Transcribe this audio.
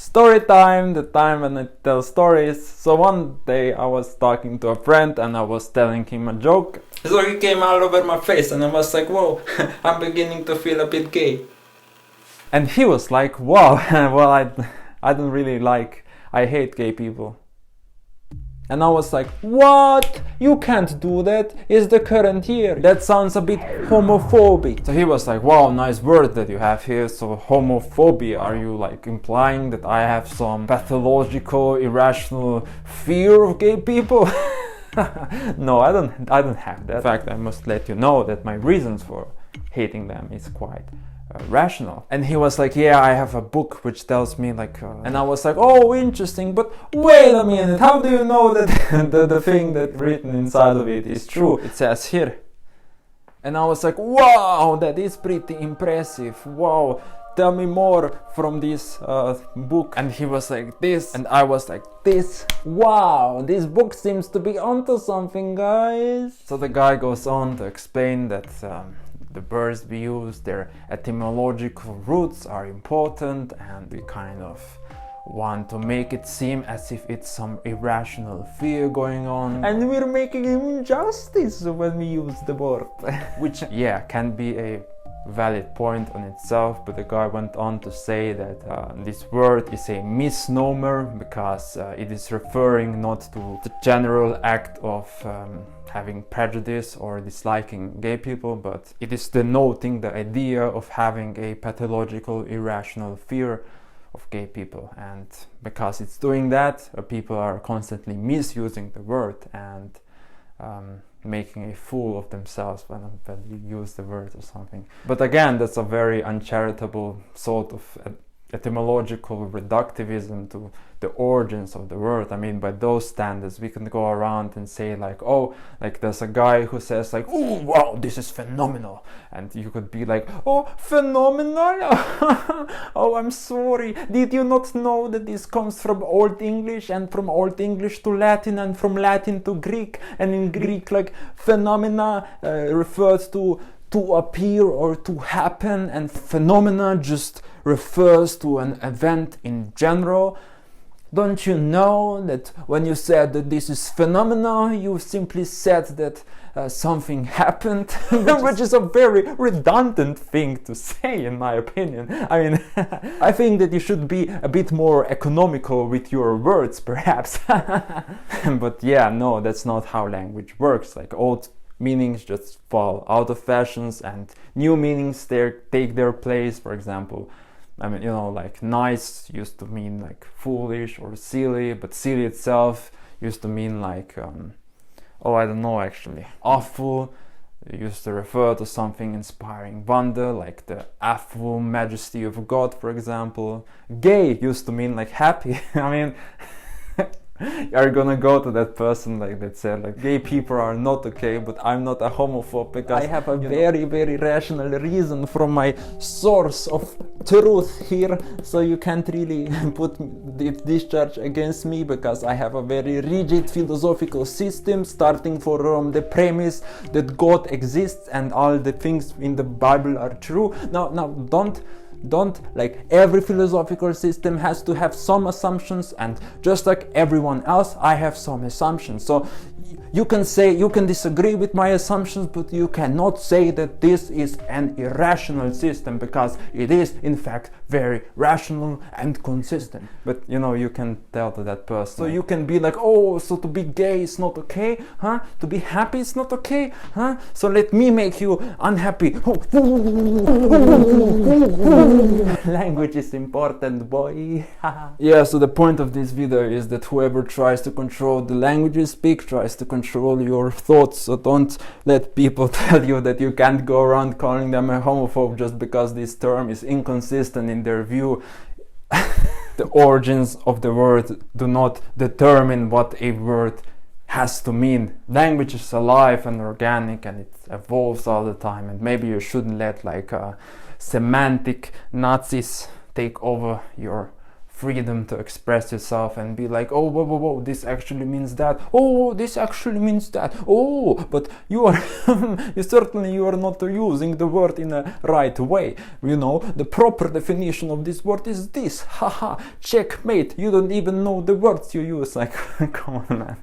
Story time, the time when I tell stories. So one day I was talking to a friend and I was telling him a joke. So he came all over my face and I was like, whoa, I'm beginning to feel a bit gay. And he was like, wow, well, I don't really I hate gay people. And I was like, what? You can't do that. It's the current year. That sounds a bit homophobic. So he was like, wow, nice word that you have here. So homophobia, are you like implying that I have some pathological, irrational fear of gay people? No, I don't have that. In fact, I must let you know that my reasons for hating them is quite rational. And he was like, yeah, I have a book which tells me like and I was like, oh, interesting, but wait a minute, how do you know that the thing that's written inside of it is true? It says here. And I was like, wow, that is pretty impressive. Wow, tell me more from this book. And he was like, this, and I was like, this. Wow, this book seems to be onto something, guys. So the guy goes on to explain that the words we use, their etymological roots are important, and we kind of want to make it seem as if it's some irrational fear going on, and we're making him injustice when we use the word. Which, yeah, can be a valid point on itself, but the guy went on to say that this word is a misnomer because it is referring not to the general act of having prejudice or disliking gay people, but it is denoting the idea of having a pathological, irrational fear of gay people. And because it's doing that, people are constantly misusing the word and making a fool of themselves when they use the word or something. But again, that's a very uncharitable sort of etymological reductivism to the origins of the word. I mean, by those standards, we can go around and say like, oh, like there's a guy who says like, oh, wow, this is phenomenal. And you could be like, oh, phenomenal? Oh, I'm sorry. Did you not know that this comes from Old English and from Old English to Latin and from Latin to Greek? And in Greek, like, phenomena refers to appear or to happen, and phenomena just refers to an event in general. Don't you know that when you said that this is phenomena, you simply said that something happened, which is a very redundant thing to say, in my opinion. I mean, I think that you should be a bit more economical with your words, perhaps. But yeah, no, that's not how language works. Like, old meanings just fall out of fashions and new meanings take their place. For example, I mean, you know, like nice used to mean like foolish or silly, but silly itself used to mean like, oh, I don't know actually. Awful used to refer to something inspiring wonder, like the awful majesty of God, for example. Gay used to mean like happy. I mean, you're gonna go to that person like that said like gay people are not okay, but I'm not a homophobe because I have a very rational reason from my source of truth here, so you can't really put this charge against me because I have a very rigid philosophical system starting from the premise that God exists and all the things in the Bible are true. Now don't like, every philosophical system has to have some assumptions, and just like everyone else, I have some assumptions. So you can disagree with my assumptions, but you cannot say that this is an irrational system, because it is in fact very rational and consistent. But you know, you can tell to that person, so you can be like, oh, so to be gay is not okay, huh? To be happy is not okay, huh? So let me make you unhappy. Language is important, boy. Yeah, so the point of this video is that whoever tries to control the language you speak tries to control your thoughts. So don't let people tell you that you can't go around calling them a homophobe just because this term is inconsistent in their view. The origins of the word do not determine what a word has to mean. Language is alive and organic, and it evolves all the time, and maybe you shouldn't let like semantic Nazis take over your freedom to express yourself and be like, oh, whoa, whoa, whoa, this actually means that. Oh, this actually means that. Oh, but you are you are not using the word in a right way. You know, the proper definition of this word is this. Haha, checkmate. You don't even know the words you use. Like, come on, man.